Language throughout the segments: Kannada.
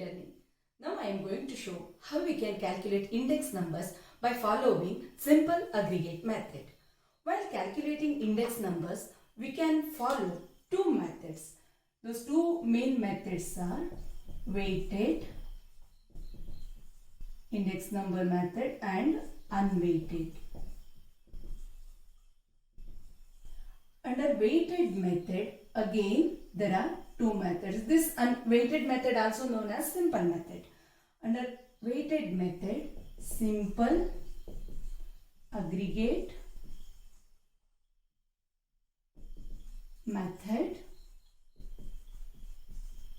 learning. Now I am going to show how we can calculate index numbers by following simple aggregate method. While calculating index numbers, we can follow two methods. Those two main methods are weighted index number method and unweighted. Under weighted method, again there are two methods. This unweighted method also known as simple method. Under weighted method, simple aggregate method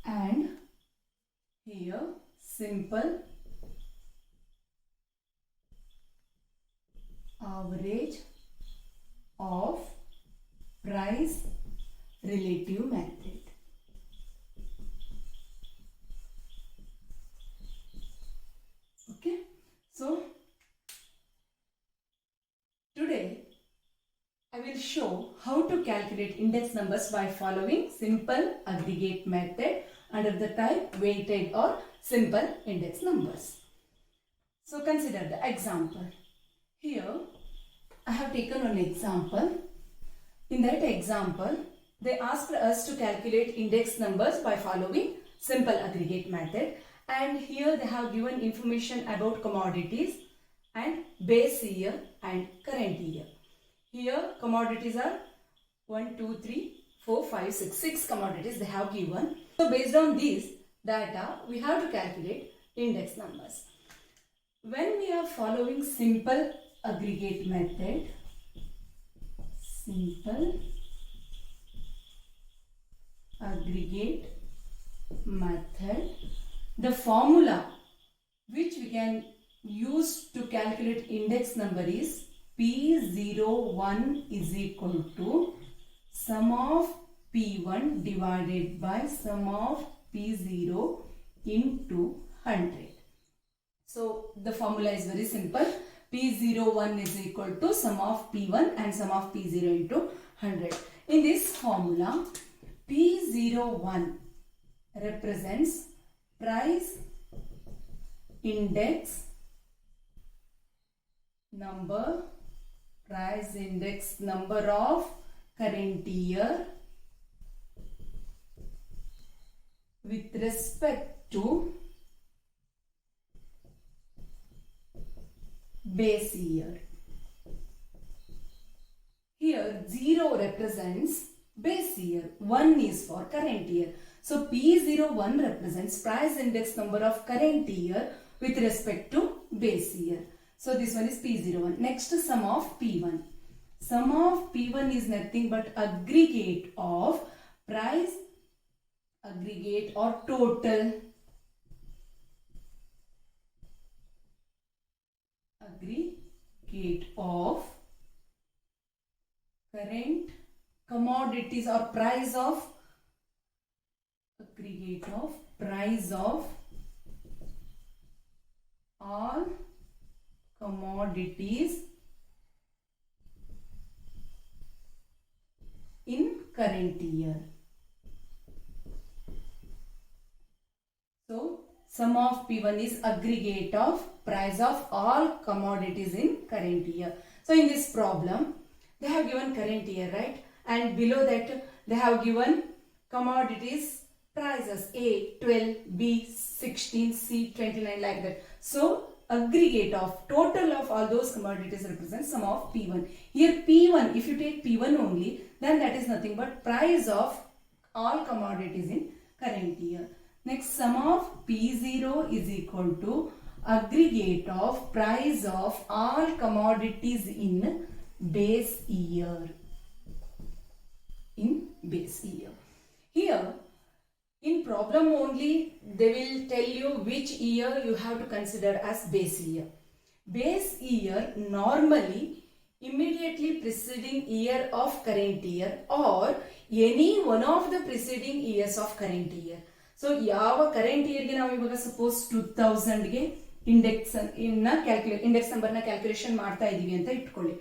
and here simple average of price relative method. Okay, so today I will show how to calculate index numbers by following simple aggregate method under the type weighted or simple index numbers. So consider the example. Here I have taken an example. In that example, they asked us to calculate index numbers by following simple aggregate method, and here they have given information about commodities and base year and current year. Here commodities are 1, 2, 3, 4, 5, 6. 6 commodities they have given. So based on these data, we have to calculate index numbers. When we are following simple aggregate method, simple aggregate method, the formula which we can use to calculate index number is P01 is equal to sum of P1 divided by sum of P0 into 100. So the formula is very simple. P01 is equal to sum of P1 and sum of P0 into 100. In this formula, P01 represents price index number, price index number of current year with respect to base year. Here 0 represents base year, 1 is for current year. So P01 represents price index number of current year with respect to base year. So this one is P01. Next, sum of P1. Sum of P1 is nothing but aggregate of price, aggregate or total, aggregate of current commodities or price of, aggregate of price of all commodities in current year. So sum of P1 is aggregate of price of all commodities in current year. So in this problem, they have given current year, right? And below that they have given commodities prices A 12, B 16, C 29, like that. So aggregate of total of all those commodities represents sum of P1. Here P1, if you take P1 only, then that is nothing but price of all commodities in current year. Next, sum of P0 is equal to aggregate of price of all commodities in base year. In base year. Here, in problem only, they will tell you which year you have to consider as base year. Base year normally immediately preceding year of current year or any one of the preceding years of current year. So, ಯಾವ current year ಗೆ ನಾವು ಇವಾಗ suppose 2000 ಗೆ ಇಂಡೆಕ್ಸ್ ನಂಬರ್ ನ ಕ್ಯಾಲ್ಕುಲೇಷನ್ ಮಾಡ್ತಾ ಇದೀವಿ ಅಂತ ಇಟ್ಕೊಳ್ಳಿ.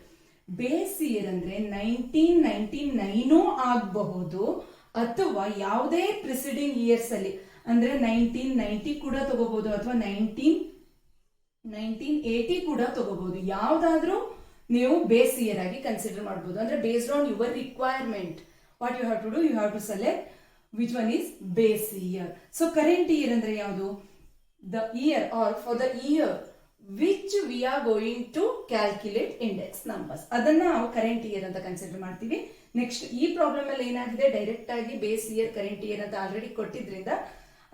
ಬೇಸ್ ಇಯರ್ ಅಂದ್ರೆ 1999 ಆಗಬಹುದು ಅಥವಾ ಯಾವುದೇ ಪ್ರಿಸಿಡಿಂಗ್ ಇಯರ್ಸ್ ಅಲ್ಲಿ ಅಂದ್ರೆ 1990 ಕೂಡ ತಗೋಬಹುದು ಅಥವಾ 1980 ಕೂಡ ತಗೋಬಹುದು. ಯಾವ್ದಾದ್ರೂ ನೀವು ಬೇಸ್ ಇಯರ್ ಆಗಿ ಕನ್ಸಿಡರ್ ಮಾಡಬಹುದು. ಅಂದ್ರೆ based on your requirement what you have to do, you have to select which one is base year. So current year ಅಂದ್ರೆ ಯಾವುದು? The year are for the year which we are going to calculate index numbers, ಅದನ್ನ ನಾವು ಕರೆಂಟ್ ಇಯರ್ ಅಂತ ಕನ್ಸಿಡರ್ ಮಾಡ್ತೀವಿ. ನೆಕ್ಸ್ಟ್ ಈ ಪ್ರಾಬ್ಲಮ್ ಅಲ್ಲಿ ಏನಾಗಿದೆ, ಡೈರೆಕ್ಟ್ ಆಗಿ ಬೇಸ್ ಇಯರ್ ಕರೆಂಟ್ ಇಯರ್ ಅಂತ ಆಲ್ರೆಡಿ ಕೊಟ್ಟಿದ್ರಿಂದ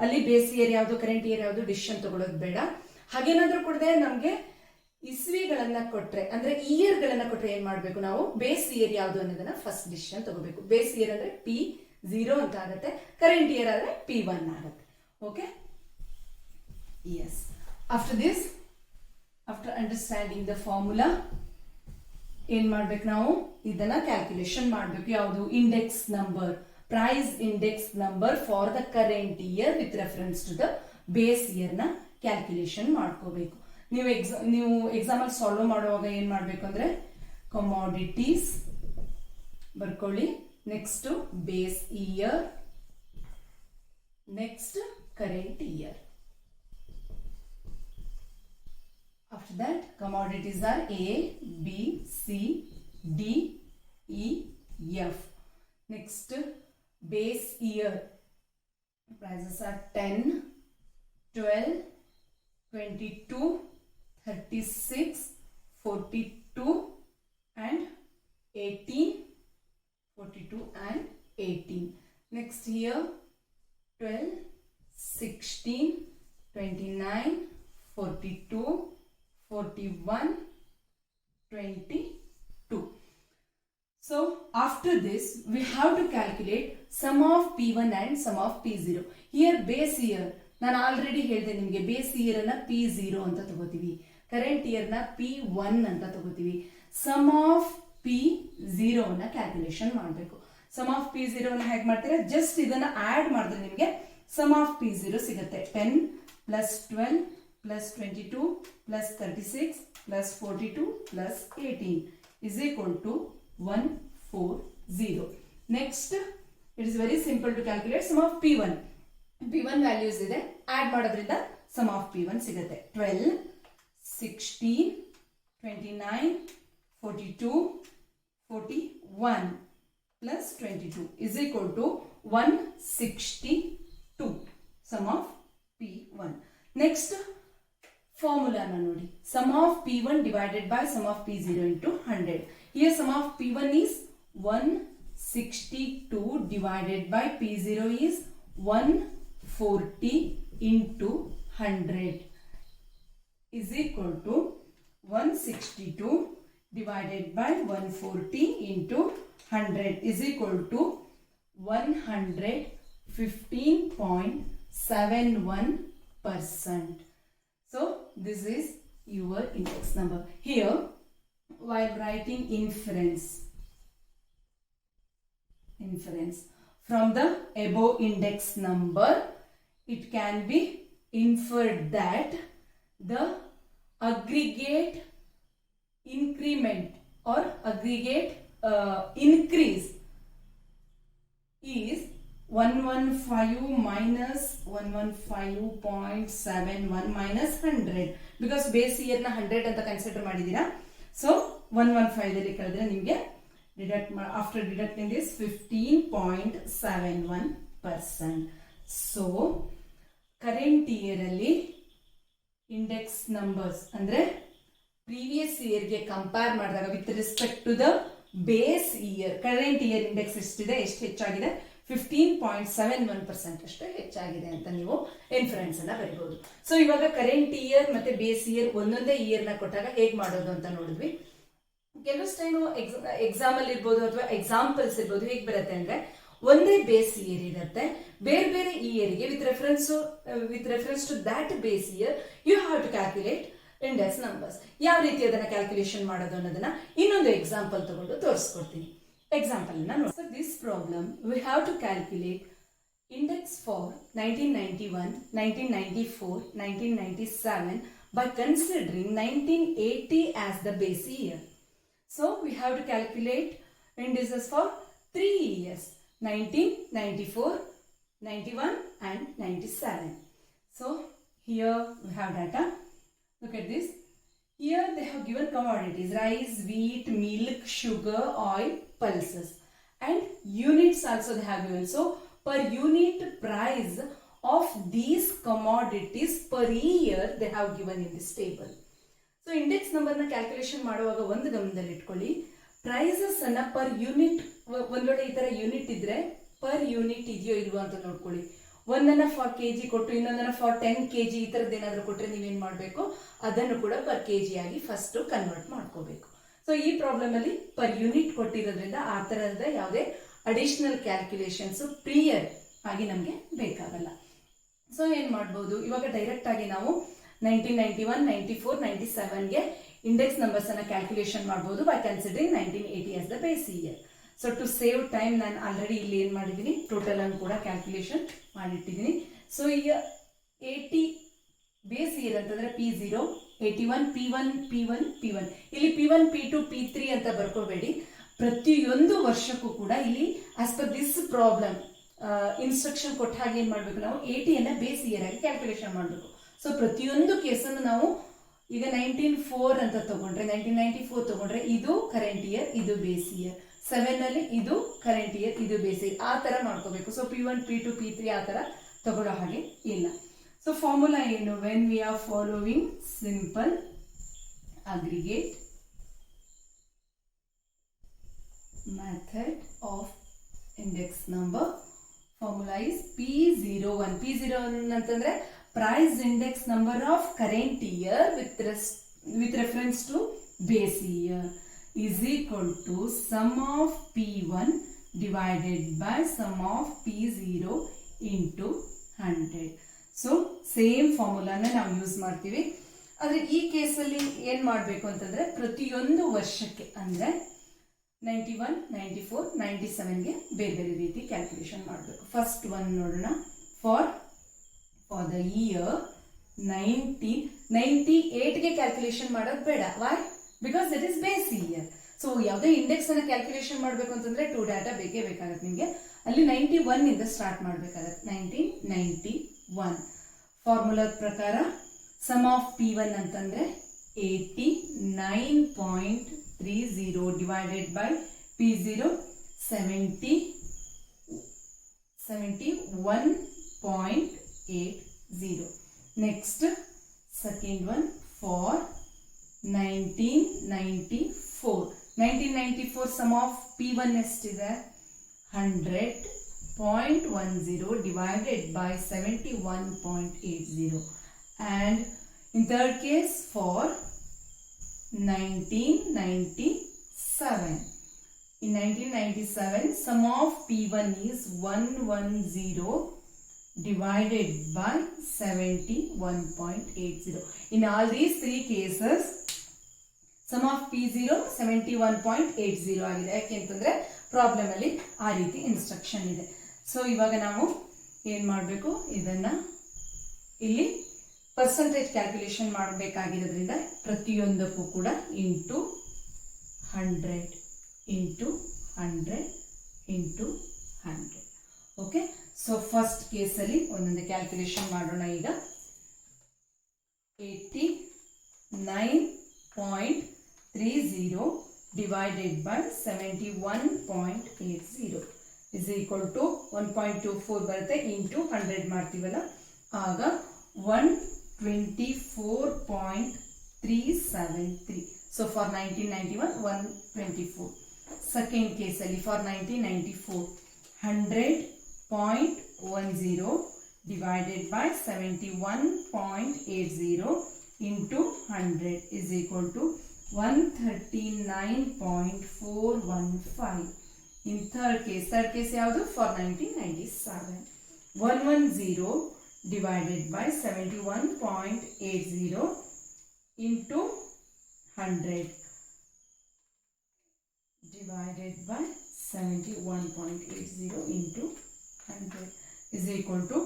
ಅಲ್ಲಿ ಬೇಸ್ ಇಯರ್ ಯಾವುದು ಕರೆಂಟ್ ಇಯರ್ ಯಾವುದು ಡಿಸಿಷನ್ ತಗೊಳ್ಳೋದು ಬೇಡ. ಹಾಗೇನಾದ್ರೂ ಕೊಡದೆ ನಮ್ಗೆ ಇಸ್ವಿಗಳನ್ನ ಕೊಟ್ರೆ ಅಂದ್ರೆ ಇಯರ್ ಗಳನ್ನ ಕೊಟ್ರೆ ಏನ್ ಮಾಡ್ಬೇಕು ನಾವು, ಬೇಸ್ ಇಯರ್ ಯಾವುದು ಅನ್ನೋದನ್ನ ಫಸ್ಟ್ ಡಿಸಿಷನ್ ತಗೋಬೇಕು. ಬೇಸ್ ಇಯರ್ ಅಂದ್ರೆ P0 ಅಂತ ಆಗುತ್ತೆ, ಕರೆಂಟ್ ಇಯರ್ ಆದ್ರೆ P1 ಆಗುತ್ತೆ. Okay, yes. After this, after understanding the formula ಏನ್ ಮಾಡ್ಬೇಕು ನಾವು, ಇದನ್ನ ಕ್ಯಾಲ್ಕುಲೇಷನ್ ಮಾಡ್ಬೇಕು. ಯಾವುದು? Index number, price index number for the current year with reference to the base year ನ ಕ್ಯಾಲ್ಕುಲೇಷನ್ ಮಾಡ್ಕೋಬೇಕು. ನೀವು ಎಕ್ಸಾಮ್ ಅಲ್ಲಿ ಸಾಲ್ವ್ ಮಾಡುವಾಗ ಏನ್ ಮಾಡ್ಬೇಕು ಅಂದ್ರೆ ಕಮಾಡಿಟೀಸ್ ಬರ್ಕೊಳ್ಳಿ, next base year, next current year. After that, commodities are A, B, C, D, E, F. Next, base year. Prices are 10, 12, 22, 36, 42 and 18. 42 and 18. Next here, 12, 16, 29, 42, 41, 22. So after this we have to calculate sum of P1 and sum of P0. Here base year ನಾನು ಆಲ್ರೆಡಿ ಹೇಳಿದೆ ನಿಮಗೆ, ಬೇಸ್ ಇಯರ್ ಅನ್ನ P0 ಅಂತ ತಗೋತೀವಿ, ಕರೆಂಟ್ ಇಯರ್ ನ P1 ಅಂತ ತಗೋತೀವಿ. ಸಮ್ ಆಫ್ P0 ನ ಕ್ಯಾಲ್ಕುಲೇಷನ್ ಮಾಡಬೇಕು. ಸಮ್ ಆಫ್ P0 ನ ಹೇಗೆ ಮಾಡ್ತೀರಾ, ಜಸ್ಟ್ ಇದನ್ನ ಆಡ್ ಮಾಡಿದ್ರೆ ನಿಮಗೆ ಸಮ್ ಆಫ್ P0 ಸಿಗುತ್ತೆ. 10 plus 12 plus 22 plus 36 plus 42 plus 18 is equal to 140. Next, it is very simple to calculate sum of P1. P1 values ಇದೆ, ಆಡ್ ಮಾಡೋದ್ರಿಂದ sum of P1 ಸಿಗುತ್ತೆ. 12, 16, 29, 42, 41 plus 22 is equal to 162. Sum of P1. Next, formula na nodi, sum of P1 divided by sum of P0 into 100. Here sum of P1 is 162 divided by P0 is 140 into 100 is equal to 162 divided by 140 into 100 is equal to 115.71%. So this is your index number. Here, while writing inference from the above index number, it can be inferred that the aggregate increment or aggregate increase is 115 minus 115.71 minus 100 because base year na 100 ಅಂತ ಕನ್ಸಿಡರ್ ಮಾಡಿದೀರಾ. ಸೊ 115 ಅಲ್ಲಿ ಕಳೆದ್ರೆ ನಿಮಗೆ after deducting this 15.71%. So current year ಅಲ್ಲಿ ಇಂಡೆಕ್ಸ್ ನಂಬರ್ಸ್ ಅಂದ್ರೆ ಪ್ರೀವಿಯಸ್ ಇಯರ್ಗೆ ಕಂಪೇರ್ ಮಾಡಿದಾಗ with respect to the base year current year index ಎಷ್ಟಿದೆ, ಎಷ್ಟು ಹೆಚ್ಚಾಗಿದೆ, 15.71% ಅಷ್ಟು ಹೆಚ್ಚಾಗಿದೆ ಅಂತ ನೀವು ಇನ್ಫರೆನ್ಸ್ ಅನ್ನ ಬರೀಬಹುದು. ಸೊ ಇವಾಗ ಕರೆಂಟ್ ಇಯರ್ ಮತ್ತೆ ಬೇಸ್ ಇಯರ್ ಒಂದೊಂದೇ ಇಯರ್ ನ ಕೊಟ್ಟಾಗ ಹೇಗ್ ಮಾಡೋದು ಅಂತ ನೋಡಿದ್ವಿ. ಕೆಲವಷ್ಟು ಟೈಮ್ ಎಕ್ಸಾಮ್ ಅಲ್ಲಿ ಇರ್ಬೋದು ಅಥವಾ ಎಕ್ಸಾಂಪಲ್ಸ್ ಇರ್ಬೋದು, ಹೇಗ್ ಬರುತ್ತೆ ಅಂದ್ರೆ ಒಂದೇ ಬೇಸ್ ಇಯರ್ ಇರುತ್ತೆ, ಬೇರೆ ಬೇರೆ ಇಯರ್ಗೆ with reference to that base year you have to calculate index numbers. ಯಾವ ರೀತಿ ಅದನ್ನ ಕ್ಯಾಲ್ಕುಲೇಷನ್ ಮಾಡೋದು ಅನ್ನೋದನ್ನ ಇನ್ನೊಂದು ಎಕ್ಸಾಂಪಲ್ ತಗೊಂಡು ತೋರಿಸ್ಕೊಡ್ತೀನಿ. ಎಕ್ಸಾಂಪಲ್ ನೋಡಿ. For this problem we have to calculate index for 1991, 1994, 1997 by considering 1980 as the base year. So we have to calculate indices for 3 years, 1994, 91 and 97. So here we have data. Look at this. Here they have given commodities: rice, wheat, milk, sugar, oil, pulses, and units also they have given. So per unit price of these commodities per year they have given in this table. So index number na calculation ಮಾಡುವಾಗ ಒಂದು ಗಮನದಲ್ಲಿ ಇಟ್ಕೊಳ್ಳಿ, ಪ್ರೈಸಸ್ ಅನ್ನ ಪರ್ ಯೂನಿಟ್ ಒಂದೊಳ್ಳೆ ಈ ತರ ಯೂನಿಟ್ ಇದ್ರೆ ಪರ್ ಯೂನಿಟ್ ಇದೆಯೋ ಇಲ್ವೋ ಅಂತ ನೋಡ್ಕೊಳ್ಳಿ. ಒಂದನ್ನ ಫಾರ್ ಕೆಜಿ ಕೊಟ್ಟು ಇನ್ನೊಂದನ್ನ ಫಾರ್ 10 kg ಈ ತರದ್ದು ಏನಾದ್ರು ಕೊಟ್ರೆ ನೀವೇನ್ ಮಾಡ್ಬೇಕು, ಅದನ್ನು ಕೂಡ ಪರ್ ಕೆಜಿ ಆಗಿ ಫಸ್ಟ್ ಕನ್ವರ್ಟ್ ಮಾಡ್ಕೋಬೇಕು. ಸೊ ಈ ಪ್ರಾಬ್ಲಮ್ ಅಲ್ಲಿ ಪರ್ ಯೂನಿಟ್ ಕೊಟ್ಟಿರೋದ್ರಿಂದ ಆ ತರದ ಯಾವುದೇ ಅಡಿಷನಲ್ ಕ್ಯಾಲ್ಕುಲೇಷನ್ಸ್ ಪ್ರಿಯರ್ ಆಗಿ ನಮ್ಗೆ ಬೇಕಾಗಲ್ಲ. ಸೊ ಏನ್ ಮಾಡ್ಬೋದು, ಇವಾಗ ಡೈರೆಕ್ಟ್ ಆಗಿ ನಾವು 1991, 94, 97ಗೆ ಇಂಡೆಕ್ಸ್ ನಂಬರ್ಸ್ ಅನ್ನ ಕ್ಯಾಲ್ಕುಲೇಷನ್ ಮಾಡಬಹುದು by considering 1980 as the base year. So to save time ನಾನು ಆಲ್ರೆಡಿ ಇಲ್ಲಿ ಏನ್ ಮಾಡಿದ್ದೀನಿ, ಟೋಟಲ್ ಅನ್ನು ಕೂಡ ಕ್ಯಾಲ್ಕುಲೇಷನ್ ಮಾಡಿಟ್ಟಿದ್ದೀನಿ. ಸೊ ಈಗ 80 ಬೇಸ್ ಇಯರ್ ಅಂತಂದ್ರೆ P0, 81 P1, P1, P1. ಇಲ್ಲಿ P1, P2, P3 ಅಂತ ಬರ್ಕೋಬೇಡಿ. ಪ್ರತಿಯೊಂದು ವರ್ಷಕ್ಕೂ ಕೂಡ ಇಲ್ಲಿ as per this problem instruction ಕೊಟ್ಟ ಹಾಗೆ ಏನ್ ಮಾಡ್ಬೇಕು, ನಾವು 80 ಬೇಸ್ ಇಯರ್ ಆಗಿ ಕ್ಯಾಲ್ಕುಲೇಷನ್ ಮಾಡಬೇಕು. ಸೊ ಪ್ರತಿಯೊಂದು ಕೇಸನ್ನು ನಾವು ಈಗ 1904 ಅಂತ ತಗೊಂಡ್ರೆ, 1994 ತಗೊಂಡ್ರೆ ಇದು ಕರೆಂಟ್ ಇಯರ್, ಇದು ಬೇಸ್ ಇಯರ್. 7 ಅಲ್ಲಿ ಇದು ಕರೆಂಟ್ ಇಯರ್, ಇದು ಬೇಸ್ ಇಯರ್, ಆ ತರ ಮಾಡ್ಕೋಬೇಕು. ಸೊ P1, P2, P3 ಆ ತರ ತಗೊಳ್ಳೋ ಹಾಗೆ ಇಲ್ಲ. ಸೊ ಫಾರ್ಮುಲಾ ಏನು, when we are following simple aggregate method of index number, formula is P01. P01 ಅಂತಂದ್ರೆ price index number of current year with reference to base year is equal to sum of P1 divided by sum of P0 into 100. So same formula ನಾವು ಯೂಸ್ ಮಾಡ್ತೀವಿ. ಆದ್ರೆ ಈ ಕೇಸಲ್ಲಿ ಏನ್ ಮಾಡಬೇಕು ಅಂತಂದ್ರೆ ಪ್ರತಿಯೊಂದು ವರ್ಷಕ್ಕೆ ಅಂದ್ರೆ 91, 94, 97ಗೆ ಬೇರೆ ಬೇರೆ ರೀತಿ ಕ್ಯಾಲ್ಕುಲೇಷನ್ ಮಾಡಬೇಕು. ಫಸ್ಟ್ ಒನ್ ನೋಡೋಣ. for the year 1998ಗೆ ಕ್ಯಾಲ್ಕುಲೇಷನ್ ಮಾಡೋದು ಬೇಡ. Why? Because that is base year. So ಯಾವುದೇ ಇಂಡೆಕ್ಸ್ ಅನ್ನ ಕ್ಯಾಲ್ಕುಲೇಷನ್ ಮಾಡಬೇಕು ಅಂತಂದ್ರೆ 2 ಡಾಟಾ ಬೇಕೇ ಬೇಕಾಗುತ್ತೆ ನಿಮಗೆ. ಅಲ್ಲಿ 91 ಇಂದ ಸ್ಟಾರ್ಟ್ ಮಾಡಬೇಕಾಗುತ್ತೆ. 1991 ಫಾರ್ಮುಲಾ ಪ್ರಕಾರ ಸಮ್ ಆಫ್ P1 ಅಂತಂದ್ರೆ 89.30 divided by P0 71.80. Next, second one for 1994. 1994 sum of P1 ಎಷ್ಟಿದೆ? 100.10 divided by 71.80. And in third case for 1997. In 1997 sum of P1 is 110 divided by 71.80. In all these three cases sum of P0 71.80 ಆಗಿದೆ. ಯಾಕೆಂತಂದ್ರೆ ಪ್ರಾಬ್ಲಮ್ ಅಲ್ಲಿ ಆ ರೀತಿ ಇನ್ಸ್ಟ್ರಕ್ಷನ್ ಇದೆ. ಸೊ ಇವಾಗ ನಾವು ಏನ್ ಮಾಡಬೇಕು, ಇದನ್ನ ಇಲ್ಲಿ ಪರ್ಸೆಂಟೇಜ್ ಕ್ಯಾಲ್ಕುಲೇಷನ್ ಮಾಡಬೇಕಾಗಿರೋದ್ರಿಂದ ಪ್ರತಿಯೊಂದಕ್ಕೂ ಕೂಡ into 100 into 100 into 100. Okay. So first ಕೇಸಲ್ಲಿ ಒಂದೊಂದು ಕ್ಯಾಲ್ಕುಲೇಷನ್ ಮಾಡೋಣ. ಈಗ 89.30 divided by 71.80 is equal to 1.24 ಬರುತ್ತೆ ಇಂಟು 100 ಮಾಡ್ತೀವಲ್ಲ, ಆಗ 124.373. So for 1991 124. ಸೆಕೆಂಡ್ ಕೇಸಲ್ಲಿ for 1994 100.10 divided by 71.80 into 100 is equal to 139.415. In third case ಯಾವುದು? for 1997 110 divided by 71.80 into 100 divided by 71.80 into 100 is equal to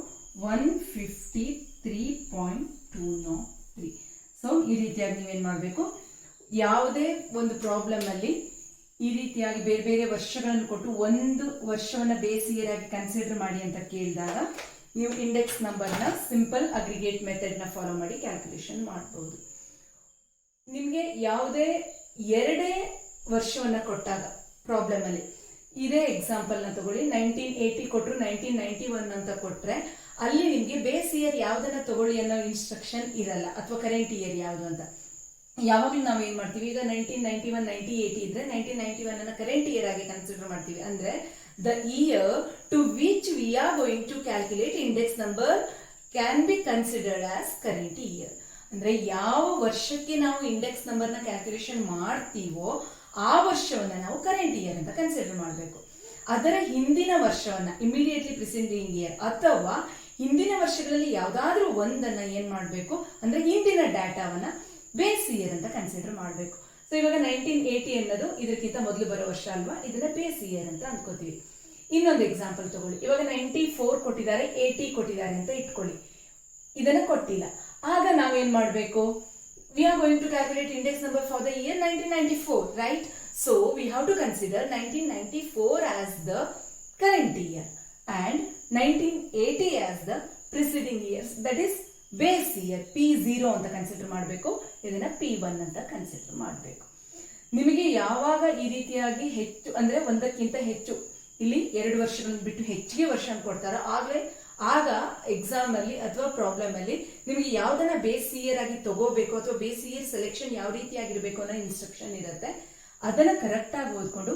153.203. So ಈ ರೀತಿಯಾಗಿ ನೀವೇನ್ ಮಾಡಬೇಕು, ಯಾವುದೇ ಒಂದು ಪ್ರಾಬ್ಲಮ್ ಅಲ್ಲಿ ಈ ರೀತಿಯಾಗಿ ಬೇರೆ ಬೇರೆ ವರ್ಷಗಳನ್ನು ಕೊಟ್ಟು ಒಂದು ವರ್ಷವನ್ನ ಬೇಸ್ ಇಯರ್ ಆಗಿ ಕನ್ಸಿಡರ್ ಮಾಡಿ ಅಂತ ಕೇಳಿದಾಗ ನೀವು ಇಂಡೆಕ್ಸ್ ನಂಬರ್ನ ಸಿಂಪಲ್ ಅಗ್ರಿಗೇಟ್ ಮೆಥಡ್ನ ಫಾಲೋ ಮಾಡಿ ಕ್ಯಾಲ್ಕುಲೇಷನ್ ಮಾಡಬಹುದು. ನಿಮಗೆ ಯಾವುದೇ ಎರಡೇ ವರ್ಷವನ್ನ ಕೊಟ್ಟಾಗ ಪ್ರಾಬ್ಲಮ್ ಅಲ್ಲಿ ಇದೇ ಎಕ್ಸಾಂಪಲ್ ನ ತಗೊಳ್ಳಿ, 1980 ಕೊಟ್ಟರು 1991 ಅಂತ ಕೊಟ್ರೆ ಅಲ್ಲಿ ನಿಮ್ಗೆ ಬೇಸ್ ಇಯರ್ ಯಾವ್ದನ್ನ ತಗೊಳ್ಳಿ ಅನ್ನೋ ಇನ್ಸ್ಟ್ರಕ್ಷನ್ ಇರಲ್ಲ, ಅಥವಾ ಕರೆಂಟ್ ಇಯರ್ ಯಾವುದು ಅಂತ. ಯಾವಾಗಲೂ ನಾವು ಏನ್ ಮಾಡ್ತೀವಿ, ಈಗ 1991 1980 ಇದ್ರೆ 1991 ಅನ್ನ ಕರೆಂಟ್ ಇಯರ್ ಆಗಿ ಕನ್ಸಿಡರ್ ಮಾಡ್ತೀವಿ. ಅಂದ್ರೆ the year to which we are going to calculate index number can be considered as current year. ಅಂದ್ರೆ ಯಾವ ವರ್ಷಕ್ಕೆ ನಾವು ಇಂಡೆಕ್ಸ್ ನಂಬರ್ನ ಕ್ಯಾಲ್ಕುಲೇಷನ್ ಮಾಡ್ತೀವೋ ಆ ವರ್ಷವನ್ನ ನಾವು ಕರೆಂಟ್ ಇಯರ್ ಅಂತ ಕನ್ಸಿಡರ್ ಮಾಡಬೇಕು. ಅದರ ಹಿಂದಿನ ವರ್ಷವನ್ನ ಇಮಿಡಿಯೇಟ್ಲಿ ಪ್ರಿಸೀಡಿಂಗ್ ಇಯರ್ ಅಥವಾ ಹಿಂದಿನ ವರ್ಷಗಳಲ್ಲಿ ಯಾವ್ದಾದ್ರೂ ಒಂದನ್ನ ಏನ್ ಮಾಡಬೇಕು ಅಂದ್ರೆ ಹಿಂದಿನ ಡಾಟಾವನ್ನ ಬೇಸ್ ಇಯರ್ ಅಂತ ಕನ್ಸಿಡರ್ ಮಾಡಬೇಕು. ಸೊ ಇವಾಗ 1980 ಅನ್ನೋದು ಇದಕ್ಕಿಂತ ಮೊದಲು ಬರೋ ವರ್ಷ ಅಲ್ವಾ, ಇದನ್ನ ಬೇಸ್ ಇಯರ್ ಅಂತ ಅನ್ಕೋತೀವಿ. ಇನ್ನೊಂದು ಎಕ್ಸಾಂಪಲ್ ತಗೊಳ್ಳಿ, ಇವಾಗ 94 ಕೊಟ್ಟಿದ್ದಾರೆ 80 ಕೊಟ್ಟಿದ್ದಾರೆ ಅಂತ ಇಟ್ಕೊಳ್ಳಿ, ಇದನ್ನ ಕೊಟ್ಟಿಲ್ಲ. ಆಗ ನಾವೇನ್ ಮಾಡಬೇಕು, we are going to calculate index number for the year 1994, right? So we have to consider 1994 as the current year and 1980 as the preceding years, that is base year. P0 ಅಂತ ಕನ್ಸಿಡರ್ ಮಾಡಬೇಕು, ಇದನ್ನ P1 ಅಂತ ಕನ್ಸಿಡರ್ ಮಾಡಬೇಕು. ನಿಮಗೆ ಯಾವಾಗ ಈ ರೀತಿಯಾಗಿ ಹೆಚ್ಚು ಅಂದ್ರೆ ಒಂದಕ್ಕಿಂತ ಹೆಚ್ಚು ಇಲ್ಲಿ 2 ವರ್ಷಗಳನ್ನು ಬಿಟ್ಟು ಹೆಚ್ಚಿಗೆ ವರ್ಷ ಕೊಡ್ತಾರೋ ಆಗ ಎಕ್ಸಾಮ್ ಅಲ್ಲಿ ಅಥವಾ ಪ್ರಾಬ್ಲಮ್ ಅಲ್ಲಿ ನಿಮಗೆ ಯಾವ್ದನ್ನ ಬೇಸ್ ಇಯರ್ ಆಗಿ ತಗೋಬೇಕು ಅಥವಾ ಬೇಸ್ ಇಯರ್ ಸೆಲೆಕ್ಷನ್ ಯಾವ ರೀತಿಯಾಗಿರ್ಬೇಕು ಅನ್ನೋ ಇನ್ಸ್ಟ್ರಕ್ಷನ್ ಇರುತ್ತೆ. ಅದನ್ನ ಕರೆಕ್ಟ್ ಆಗಿ ಓದ್ಕೊಂಡು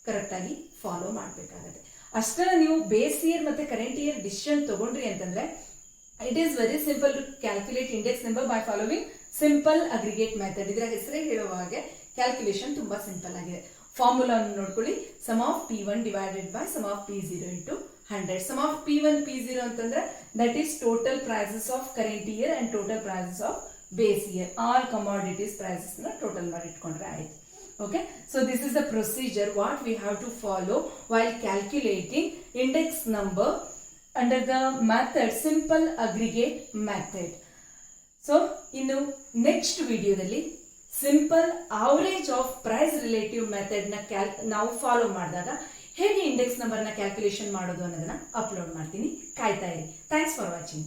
ಕರೆಕ್ಟ್ ಆಗಿ ಫಾಲೋ ಮಾಡ್ಬೇಕಾಗತ್ತೆ. ಅಷ್ಟನ್ನ ನೀವು ಬೇಸ್ ಇಯರ್ ಮತ್ತೆ ಕರೆಂಟ್ ಇಯರ್ ಡಿಸಿಷನ್ ತಗೊಂಡ್ರಿ ಅಂತಂದ್ರೆ it is very simple to calculate index number by following simple aggregate method. ಇದರ ಹೆಸರೇ ಹೇಳುವ ಹಾಗೆ ಕ್ಯಾಲ್ಕುಲೇಷನ್ ತುಂಬಾ ಸಿಂಪಲ್ ಆಗಿದೆ. ಫಾರ್ಮುಲಾ ನೋಡ್ಕೊಳ್ಳಿ, sum of P1 divided by sum of P0 into 100. Sum of P1 P0 ಅಂತಂದ್ರೆ that is total prices of current year and total prices of base year. All commodities prices na total ಮಾಡಿ ಇಟ್ಕೊಂಡ್ರೆ ಆಯ್ತು. Okay, so this is the procedure what we have to follow while calculating index number under the method simple aggregate method. So ಇನ್ನು ನೆಕ್ಸ್ಟ್ ವಿಡಿಯೋದಲ್ಲಿ simple average of price relative method ನ ನಾವು ಫಾಲೋ ಮಾಡಿದಾಗ ಹೇಗೆ ಇಂಡೆಕ್ಸ್ ನಂಬರ್ನ ಕ್ಯಾಲ್ಕುಲೇಷನ್ ಮಾಡೋದು ಅನ್ನೋದನ್ನ ಅಪ್ಲೋಡ್ ಮಾಡ್ತೀನಿ. ಕಾಯ್ತಾ ಇರಿ. Thanks for watching.